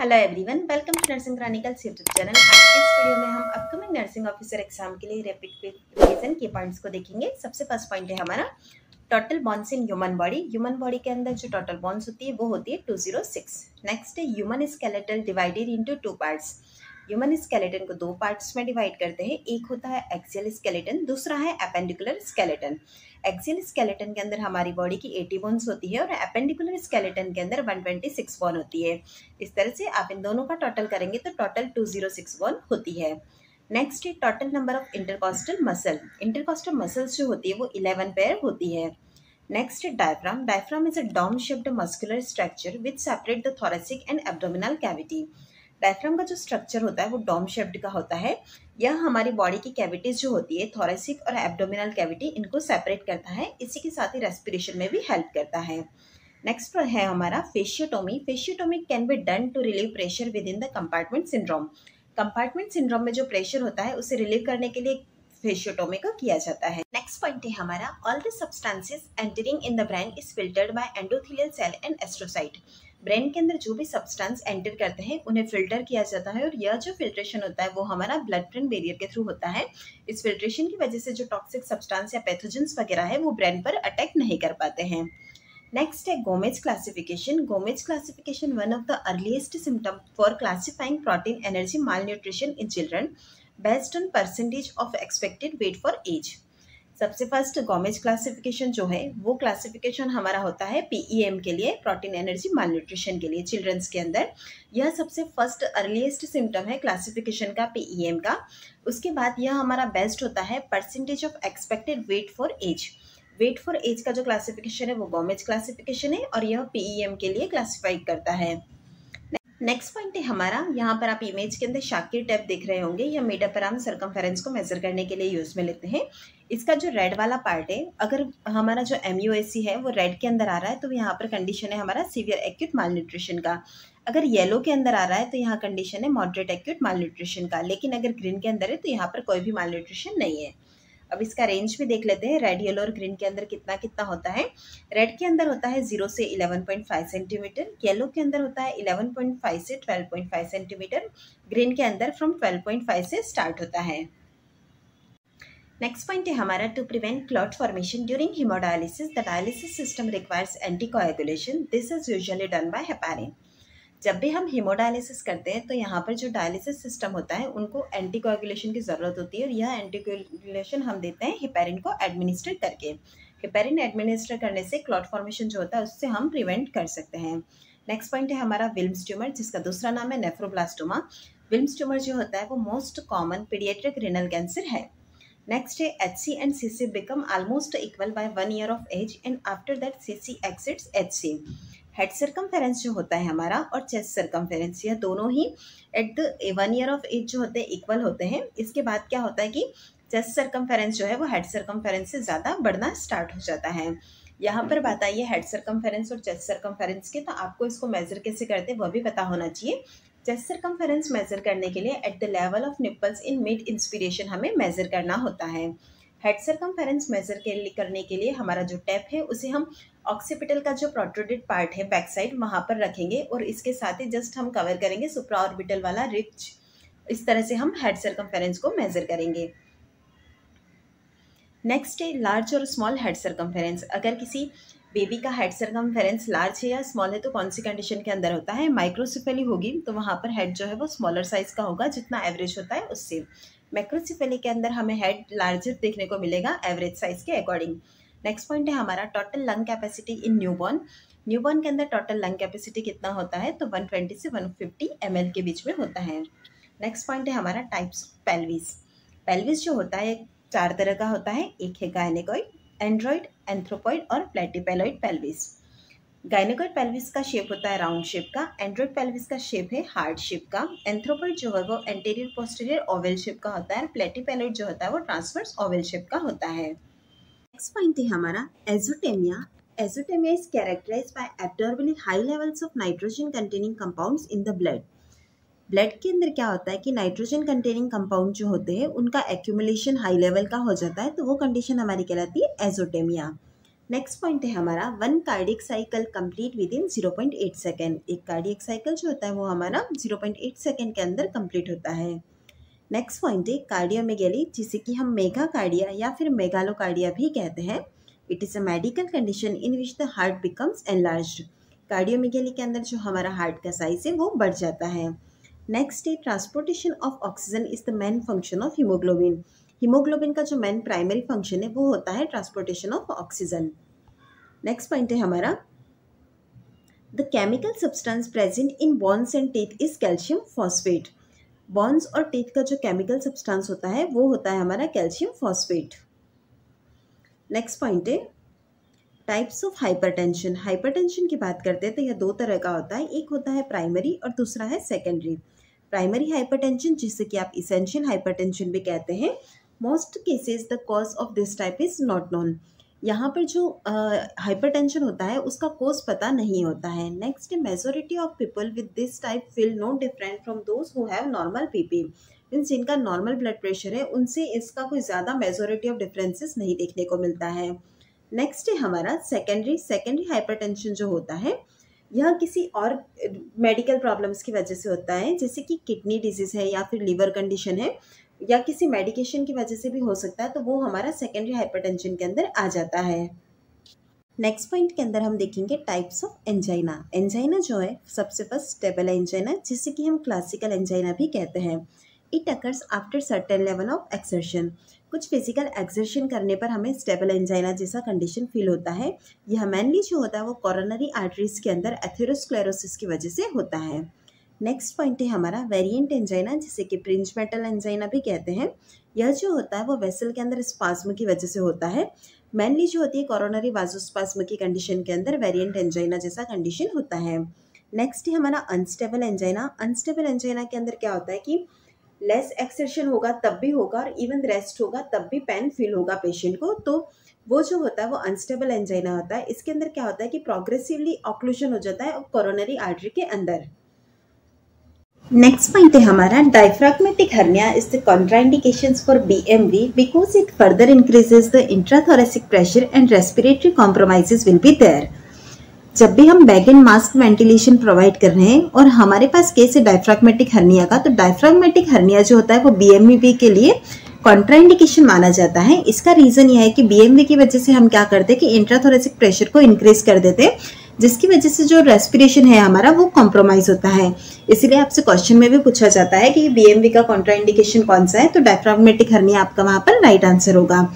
Hello everyone, welcome to nursing chronicles YouTube channel. आज इस video में हम अपकमिंग नर्सिंग ऑफिसर एग्जाम के लिए रैपिड रिवीजन के पॉइंट्स को देखेंगे। सबसे फर्स्ट पॉइंट है हमारा total bones in human body. Human body के अंदर जो टोटल बोन्स होती है वो होती है 206। नेक्स्ट है human skeleton divided into two parts. Human skeleton को दो पार्ट्स में डिवाइड करते हैं। एक होता है एक्सियल स्केलेटन, दूसरा है एपेंडिकुलर स्केलेटन। एक्सियल स्केलेटन के अंदर हमारी बॉडी की 80 बोन्स होती है और एपेंडिकुलर स्केलेटन के अंदर 126 बोन होती है। इस तरह से आप इन दोनों का टोटल करेंगे तो टोटल 206 बोन होती है। नेक्स्ट है total number of intercostal muscle. Intercostal muscles जो होती है वो 11 पेयर होती है। नेक्स्ट है diaphragm. Diaphragm is a dome shaped muscular structure which separate the thoracic and abdominal cavity. Diaphragm का जो स्ट्रक्चर होता है वो डोम शेप्ड का होता है। यह हमारी बॉडी की कैविटीज जो होती है थोरेसिक और एब्डोमिनल कैविटी, इनको सेपरेट करता है। इसी के साथ ही रेस्पिरेशन में भी हेल्प करता है। नेक्स्ट है हमारा fasciotomy. Fasciotomy can be done to relieve pressure within the compartment syndrome. Compartment syndrome में जो प्रेशर होता है उसे रिलीव करने के लिए फेशियोटोमी का किया जाता है। नेक्स्ट पॉइंट है हमारा all the substances entering in the brain is filtered by endothelial cell and astrocyte. Brain के अंदर जो भी सब्सटेंस एंटर करते हैं उन्हें फिल्टर किया जाता है और यह जो फिल्ट्रेशन होता है वो हमारा ब्लड ब्रेन बैरियर के थ्रू होता है। इस फिल्ट्रेशन की वजह से जो टॉक्सिक सब्सटेंस या पैथोजेंस वगैरह है वो ब्रेन पर अटैक नहीं कर पाते हैं। नेक्स्ट है Gomez classification. Gomez classification one of the earliest symptom for classifying protein energy malnutrition in children based on percentage of expected weight for age. सबसे फर्स्ट गोमेज क्लासिफिकेशन जो है वो क्लासिफिकेशन हमारा होता है पीईएम के लिए, प्रोटीन एनर्जी माल nutrition के लिए चिल्ड्रंस के अंदर। यह सबसे फर्स्ट अर्लीस्ट सिम्टम है क्लासिफिकेशन का पीईएम का। उसके बाद यह हमारा बेस्ट होता है percentage of expected weight for age. Weight for age का जो क्लासिफिकेशन है वो गोमेज क्लासिफिकेशन है और यह पीईएम के लिए क्लासिफाई करता है। नेक्स्ट पॉइंट है हमारा, यहाँ पर आप इमेज के अंदर शाकिर टेप देख रहे होंगे। यह मेटापेराम सर्कमफेरेंस को मेजर करने के लिए यूज में लेते हैं। इसका जो रेड वाला पार्ट है, अगर हमारा जो MUAC है वो रेड के अंदर आ रहा है तो यहाँ पर कंडीशन है हमारा सीवियर एक्यूट माल न्यूट्रिशन का। अगर येलो के अंदर आ रहा है तो यहाँ कंडीशन है मॉडरेट एक्यूट माल न्यूट्रिशन का। लेकिन अगर ग्रीन के अंदर है तो यहाँ पर कोई भी माल न्यूट्रिशन नहीं है। अब इसका रेंज भी देख लेते हैं, रेड, येलो और ग्रीन के अंदर कितना कितना होता है। रेड के अंदर होता है 0 से 11.5 सेंटीमीटर, येलो के अंदर होता है 11.5 से 12.5 सेंटीमीटर, ग्रीन के अंदर फ्रॉम 12.5 से स्टार्ट होता है। नेक्स्ट पॉइंट है हमारा to prevent clot formation during hemodialysis the dialysis system requires anticoagulation. This is usually done by heparin. जब भी हम हेमोडायलिसिस करते हैं तो यहाँ पर जो डायलिसिस सिस्टम होता है उनको एंटीकोएगुलेशन की ज़रूरत होती है और यह एंटीकोएगुलेशन हम देते हैं हेपेरिन को एडमिनिस्टर करके। हेपेरिन एडमिनिस्टर करने से क्लॉट फॉर्मेशन जो होता है उससे हम प्रिवेंट कर सकते हैं। नेक्स्ट पॉइंट है हमारा विल्म्स ट्यूमर, जिसका दूसरा नाम है नेफ्रोब्लास्टोमा। विल्म्स ट्यूमर जो होता है वो most common paediatric renal cancer है। नेक्स्ट है HC and CC become almost equal by 1 year of age and after that CC exceeds HC। Head circumference जो होता है हमारा और चेस्ट सर्कमफेरेंस, यह दोनों ही at the 1 year of age जो होते हैं इक्वल होते हैं। इसके बाद क्या होता है कि चेस्ट सर्कमफेरेंस जो है वो हेड सर्कमफेरेंस से ज़्यादा बढ़ना स्टार्ट हो जाता है। यहाँ पर बात आई है हेड सर्कमफेरेंस और चेस्ट सर्कमफेरेंस की, तो आपको इसको मेजर कैसे करते हैं वह भी पता होना चाहिए। चेस्ट सर्कमफेरेंस मेजर करने के लिए at the level of nipples in mid inspiration हमें मेजर करना होता है। हेड सर्कमफेरेंस मेजर करने के लिए हमारा जो टेप है उसे हम ऑक्सीपिटल का जो प्रोट्रूडेड पार्ट है बैक साइड वहाँ पर रखेंगे और इसके साथ ही जस्ट हम कवर करेंगे सुप्रा ऑर्बिटल वाला रिच। इस तरह से हम हेड सर्कमफेरेंस को मेजर करेंगे। नेक्स्ट है लार्ज और स्मॉल हेड सर्कमफेरेंस। अगर किसी बेबी का हेड सर्कमफेरेंस लार्ज है या स्मॉल है तो कौन सी कंडीशन के अंदर होता है, माइक्रोसिफेली होगी तो वहाँ पर हेड जो है वो स्मॉलर साइज का होगा जितना एवरेज होता है उससे। मैक्रोसिफेली के अंदर हमें हेड लार्जर देखने को मिलेगा एवरेज साइज के अकॉर्डिंग। नेक्स्ट पॉइंट है हमारा total lung capacity in newborn. Newborn के अंदर टोटल लंग कैपेसिटी कितना होता है तो 120 से 150 ml के बीच में होता है। नेक्स्ट पॉइंट है हमारा टाइप्स पेल्विस। पेल्विस जो होता है 4 तरह का होता है। एक है गायनेकॉइड, एंड्रॉइड, एंथ्रोपॉइड और प्लेटिपेलॉइड पेल्विस। गायनेकॉइड पेल्विस का शेप होता है राउंड शेप का, एंड्रॉइड पेल्विस का शेप है हार्ड शेप का, एंथ्रोपॉइड जो है वो एंटीरियर पोस्टीरियर ओवल शेप का होता है, प्लेटिपेलॉइड जो होता है वो ट्रांसवर्स ओवल शेप का होता है। नेक्स्ट पॉइंट है हमारा azotemia. Azotemia is characterised by abnormally high levels of nitrogen containing compounds in the blood. Blood के अंदर क्या होता है कि नाइट्रोजन कंटेनिंग कंपाउंड जो होते हैं उनका एक्यूमुलेशन हाई लेवल का हो जाता है, तो वो कंडीशन हमारी कहलाती है एजोटेमिया। नेक्स्ट पॉइंट है हमारा 1 cardiac cycle complete with in 0.8 second. एक कार्डियक साइकिल जो होता है वो हमारा 0.8 सेकेंड के अंदर कंप्लीट होता है। नेक्स्ट पॉइंट है कार्डियोमेगेली, जिसे कि हम मेगा कार्डिया या फिर मेगालोकार्डिया भी कहते हैं। It is a medical condition in which the heart becomes enlarged. Cardiomegaly के अंदर जो हमारा हार्ट का साइज है वो बढ़ जाता है। नेक्स्ट है transportation of oxygen is the main function of haemoglobin. Haemoglobin का जो मेन प्राइमरी फंक्शन है वो होता है transportation of oxygen. Next point है हमारा the chemical substance present in bones and teeth is calcium phosphate. Bones और टीथ का जो केमिकल सब्सटेंस होता है वो होता है हमारा कैल्शियम फॉस्फेट। नेक्स्ट पॉइंट है टाइप्स ऑफ हाइपरटेंशन। हाइपरटेंशन की बात करते हैं तो यह 2 तरह का होता है, एक होता है प्राइमरी और दूसरा है सेकेंडरी। प्राइमरी हाइपरटेंशन, जिसे कि आप इसेंशियल हाइपरटेंशन भी कहते हैं, most cases the cause of this type is not known. यहाँ पर जो हाइपरटेंशन होता है उसका कोज पता नहीं होता है। Next, majority of people with this type feel no different from those who have normal BP. Means जिनका नॉर्मल ब्लड प्रेशर है उनसे इसका कोई ज़्यादा मेजोरिटी ऑफ डिफरेंसेस नहीं देखने को मिलता है। नेक्स्ट है हमारा सेकेंडरी हाइपरटेंशन जो होता है यह किसी और मेडिकल प्रॉब्लम्स की वजह से होता है, जैसे कि किडनी डिजीज़ है या फिर लीवर कंडीशन है या किसी मेडिकेशन की वजह से भी हो सकता है, तो वो हमारा सेकेंडरी हाइपरटेंशन के अंदर आ जाता है। नेक्स्ट पॉइंट के अंदर हम देखेंगे टाइप्स ऑफ एंजाइना। एंजाइना जो है सबसे फर्स्ट स्टेबल एंजाइना, जिसे कि हम क्लासिकल एंजाइना भी कहते हैं। It occurs after certain level of exertion. कुछ फिजिकल एक्सर्शन करने पर हमें स्टेबल एंजाइना जैसा कंडीशन फील होता है। यह मेनली जो होता है वो कोरोनरी आर्टरीज के अंदर एथेरोस्क्लेरोसिस की वजह से होता है। नेक्स्ट पॉइंट है हमारा वेरिएंट एंजाइना, जिसे कि प्रिंज मेटल एंजाइना भी कहते हैं। यह जो होता है वो वेसल के अंदर स्पाज्म की वजह से होता है। मेनली जो होती है कोरोनरी वाजोस्पाज्म की कंडीशन के अंदर वेरिएंट एंजाइना जैसा कंडीशन होता है। नेक्स्ट है हमारा अनस्टेबल एंजाइना। अनस्टेबल एंजाइना के अंदर क्या होता है कि लेस एक्सर्शन होगा तब भी होगा और इवन रेस्ट होगा तब भी पेन फील होगा पेशेंट को, तो वो जो होता है वो अनस्टेबल एंजाइना होता है। इसके अंदर क्या होता है कि प्रोग्रेसिवली ऑक्लूजन हो जाता है कोरोनरी आर्टरी के अंदर। नेक्स्ट पॉइंट है हमारा diaphragmatic hernia is the contraindications for BMV because it further increases the intrathoracic pressure and respiratory compromises will be there. जब भी हम bag and mask ventilation provide कर रहे हैं और हमारे पास केस है डायफ्राग्मेटिक हर्निया का, तो डायफ्राग्मेटिक हर्निया जो होता है वो बीएमवी के लिए कॉन्ट्राइंडिकेशन माना जाता है। इसका रीजन यह है कि बीएमवी की वजह से हम क्या करते हैं कि इंट्राथोरेसिक प्रेशर को इंक्रीज कर देते हैं, जिसकी वजह से जो रेस्पिरेशन है हमारा वो कॉम्प्रोमाइज होता है। इसीलिए आपसे क्वेश्चन में भी पूछा जाता है कि बीएमवी का कॉन्ट्राइंडिकेशन कौन सा है, तो डायफ्राग्मेटिक हर्निया आपका वहां पर राइट आंसर होगा।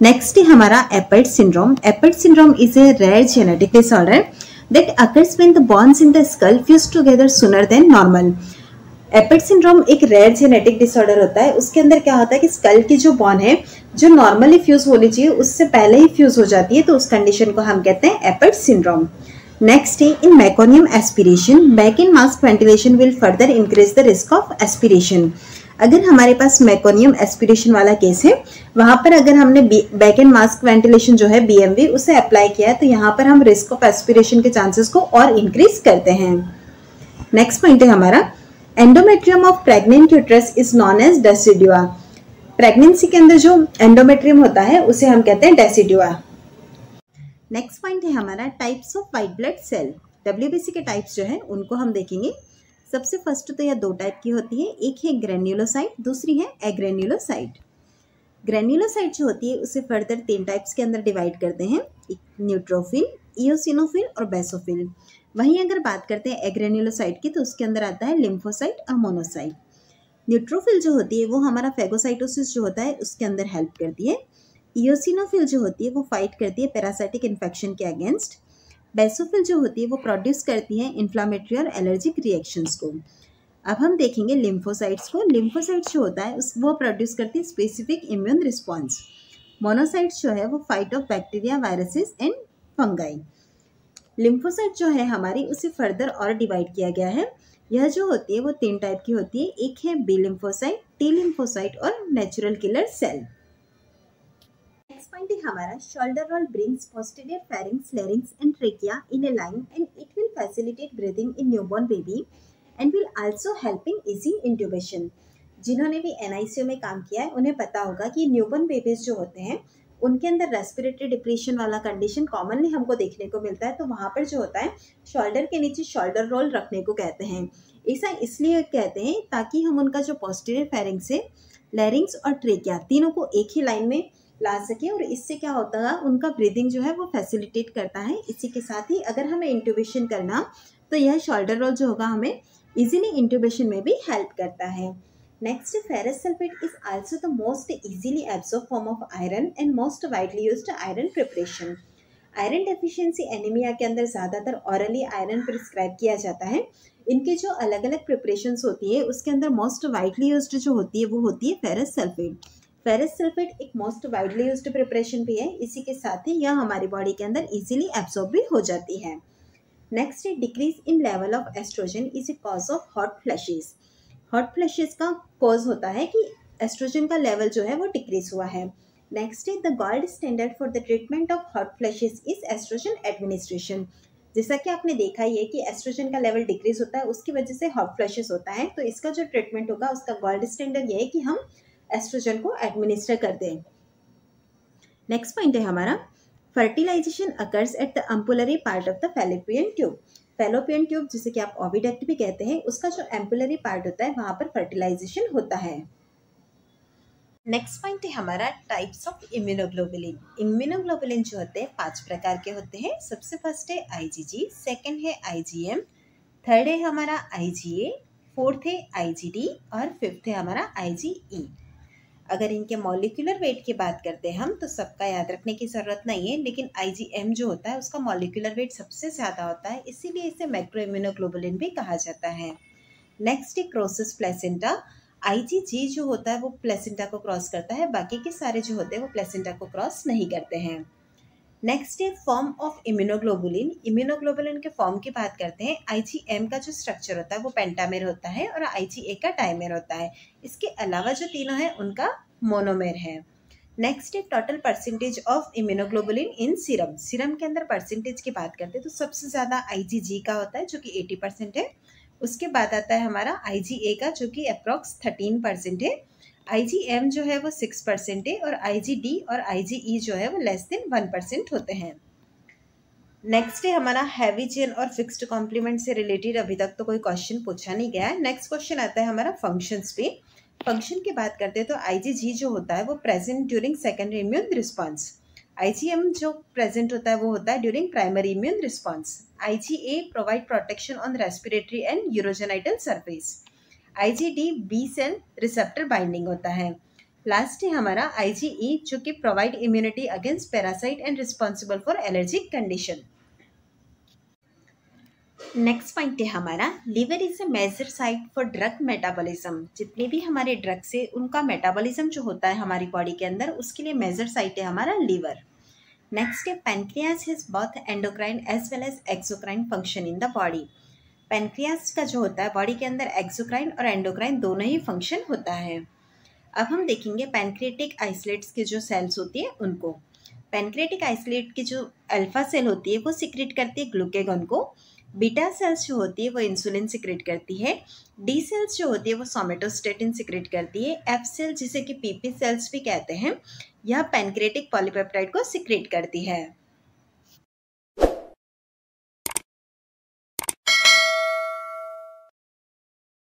नेक्स्ट है हमारा Apert syndrome. Apert syndrome is a rare genetic disorder that occurs when the bones in the skull fuse together sooner than normal. Appert syndrome एक रेयर जेनेटिक डिसऑर्डर होता है। उसके अंदर क्या होता है कि स्कल की जो बॉन है जो नॉर्मली फ्यूज होनी चाहिए उससे पहले ही फ्यूज हो जाती है, तो उस कंडीशन को हम कहते हैं एपर्ट सिंड्रोम। नेक्स्ट है in meconium aspiration, bag and mask ventilation will further increase the risk of aspiration. अगर हमारे पास मेकोनियम एस्पिरेशन वाला केस है, वहां पर अगर हमने बैक एंड मास्क वेंटिलेशन जो है बीएमवी उसे अप्लाई किया है, तो यहाँ पर हम रिस्क ऑफ एस्पिरेशन के चांसेस को और इंक्रीज करते हैं। नेक्स्ट पॉइंट है हमारा endometrium of pregnant uterus is known as decidua. Pregnancy के अंदर जो एंडोमेट्रियम होता है उसे हम कहते हैं डेसिडुआ। नेक्स्ट पॉइंट है हमारा types of white blood cell. WBC के टाइप्स जो है उनको हम देखेंगे। सबसे फर्स्ट तो यह 2 टाइप की होती है, एक है ग्रेन्युलोसाइट, दूसरी है एग्रेन्युलोसाइट। ग्रेन्युलोसाइट जो होती है उसे फर्दर 3 टाइप्स के अंदर डिवाइड करते हैं, एक न्यूट्रोफिल, इओसिनोफिल और बेसोफिल। वहीं अगर बात करते हैं एग्रेन्युलोसाइट की, तो उसके अंदर आता है लिम्फोसाइट और मोनोसाइट। न्यूट्रोफिल जो होती है वो हमारा फेगोसाइटोसिस जो होता है उसके अंदर हेल्प करती है। इओसिनोफिल जो होती है वो फाइट करती है पैरासाइटिक इन्फेक्शन के अगेंस्ट। बेसोफिल जो होती है वो प्रोड्यूस करती है इन्फ्लामेटरी और एलर्जिक रिएक्शंस को। अब हम देखेंगे लिम्फोसाइट्स को। लिम्फोसाइट्स जो होता है वो प्रोड्यूस करती है स्पेसिफिक इम्यून रिस्पॉन्स। मोनोसाइट्स जो है वो fight of bacteria, viruses and fungi. Lymphocyte जो है हमारी उसे फर्दर और डिवाइड किया गया है। यह जो होती है वो 3 टाइप की होती है, एक है बी लिम्फोसाइट, टी लिम्फोसाइट और natural killer cell. Next point है हमारा shoulder roll brings posterior pharynx, larynx and trachea in a line and it will facilitate breathing in newborn baby and will also help in easy intubation. जिन्होंने भी NICU में काम किया है उन्हें पता होगा कि न्यूबॉर्न बेबीज जो होते हैं उनके अंदर रेस्पिरेटरी डिप्रेशन वाला कंडीशन कॉमनली हमको देखने को मिलता है। तो वहाँ पर जो होता है शोल्डर के नीचे शोल्डर रोल रखने को कहते हैं। ऐसा इसलिए कहते हैं ताकि हम उनका जो पोस्टीरियर फेरिंक्स है, लैरिंग्स और ट्रेकिया तीनों को एक ही लाइन में ला सके, और इससे क्या होता है उनका ब्रीदिंग जो है वो फैसिलिटेट करता है। इसी के साथ ही अगर हमें इंट्यूबेशन करना तो यह शोल्डर रोल जो होगा हमें इजीली इंट्यूबेशन में भी हेल्प करता है। Next, ferrous sulphate is also the most easily absorb form of iron and most widely used iron preparation. Iron deficiency anaemia के अंदर ज़्यादातर ऑरली आयरन प्रिस्क्राइब किया जाता है। इनके जो अलग अलग प्रिपरेशंस होती है उसके अंदर मोस्ट वाइडली यूज्ड जो होती है वो होती है फेरस सल्फेट। फेरस सल्फेट एक मोस्ट वाइडली यूज्ड प्रिपरेशन भी है। इसी के साथ ही यह हमारी बॉडी के अंदर इजीली एब्सॉर्ब भी हो जाती है। Next, decrease in level of oestrogen is a cause of hot flashes. Hot flashes का कॉज होता है कि एस्ट्रोजन का लेवल जो है वो डिक्रीज हुआ है। Next, the gold standard for the treatment of hot flashes is estrogen administration. जैसा कि आपने देखा ही है कि एस्ट्रोजन का लेवल डिक्रीज होता है, उसकी वजह से हॉट फ्लैशेस होता है। तो इसका जो ट्रीटमेंट होगा उसका गोल्ड स्टैंडर्ड ये है कि हम एस्ट्रोजन को एडमिनिस्टर कर दें। नेक्स्ट पॉइंट है हमारा, fertilization occurs at the ampullary part of the fallopian tube. Fallopian tube जिसे कि आप ओविडक्ट भी कहते हैं, उसका जो एम्पुलरी पार्ट होता है वहाँ पर फर्टिलाइजेशन होता है। नेक्स्ट पॉइंट है हमारा टाइप्स ऑफ इम्यूनोग्लोबुलिन। इम्यूनोग्लोबुलिन जो होते हैं 5 प्रकार के होते हैं। सबसे फर्स्ट है IgG, सेकंड है IgM, थर्ड है हमारा IgA, फोर्थ है IgD और फिफ्थ है हमारा IgE। अगर इनके मॉलिक्यूलर वेट की बात करते हैं हम तो सबका याद रखने की ज़रूरत नहीं है, लेकिन IgM जो होता है उसका मॉलिक्यूलर वेट सबसे ज़्यादा होता है, इसीलिए इसे मैक्रो इम्यूनोग्लोबुलिन भी कहा जाता है। नेक्स्ट है क्रॉसेस प्लेसेंटा। IgG जो होता है वो प्लेसेंटा को क्रॉस करता है, बाकी के सारे जो होते हैं वो प्लेसेंटा को क्रॉस नहीं करते हैं। नेक्स्ट है फॉर्म ऑफ इम्यूनोग्लोबुलिन। इम्यूनोग्लोबुलिन के फॉर्म की बात करते हैं। IgM का जो स्ट्रक्चर होता है वो पेंटामेर होता है और IgA का डायमेर होता है। इसके अलावा जो तीनों है उनका मोनोमेर है। नेक्स्ट है total percentage of immunoglobulin in serum. Serum के अंदर परसेंटेज की बात करते हैं तो सबसे ज़्यादा IgG का होता है जो कि 80% है। उसके बाद आता है हमारा IgA का जो कि अप्रॉक्स 13% है। IgM जो है वो 6% है और IgD और IgE जो है वो लेस देन 1% होते हैं। नेक्स्ट है हमारा हैवी चेन और फिक्स्ड कॉम्प्लीमेंट से रिलेटेड अभी तक तो कोई क्वेश्चन पूछा नहीं गया है। नेक्स्ट क्वेश्चन आता है हमारा फंक्शंस पे। फंक्शन की बात करते हैं तो IgG जो होता है वो present during secondary immune response. IgM जो प्रेजेंट होता है वो होता है during primary immune response. IgA provide protection on respiratory and urogenital surface. IgD B cell receptor binding होता है। लास्ट है हमारा IgE जो कि provide immunity against parasite and responsible for allergic condition. Next point है हमारा liver is a major site for drug metabolism. जितने भी हमारे ड्रग्स है उनका मेटाबॉलिज्म जो होता है हमारी बॉडी के अंदर उसके लिए मेजर साइट है हमारा लिवर। नेक्स्ट है pancreas has both endocrine as well as exocrine function in the body. Pancreas का जो होता है बॉडी के अंदर एक्सोक्राइन और एंडोक्राइन दोनों ही फंक्शन होता है। अब हम देखेंगे पैनक्रियाटिक आइसोलेट्स की जो सेल्स होती है उनको। पैनक्रियाटिक आइसोलेट की जो अल्फा सेल होती है वो सिक्रेट करती है ग्लूकेगॉन को। बीटा सेल्स जो होती है वो इंसुलिन सिक्रेट करती है। डी सेल्स जो होती है वो सोमेटोस्टेटिन सिक्रेट करती है। एफ सेल जिसे कि पीपी सेल्स भी कहते हैं, यह पैनक्रियाटिक पॉलीपेप्टाइड को सिक्रेट करती है।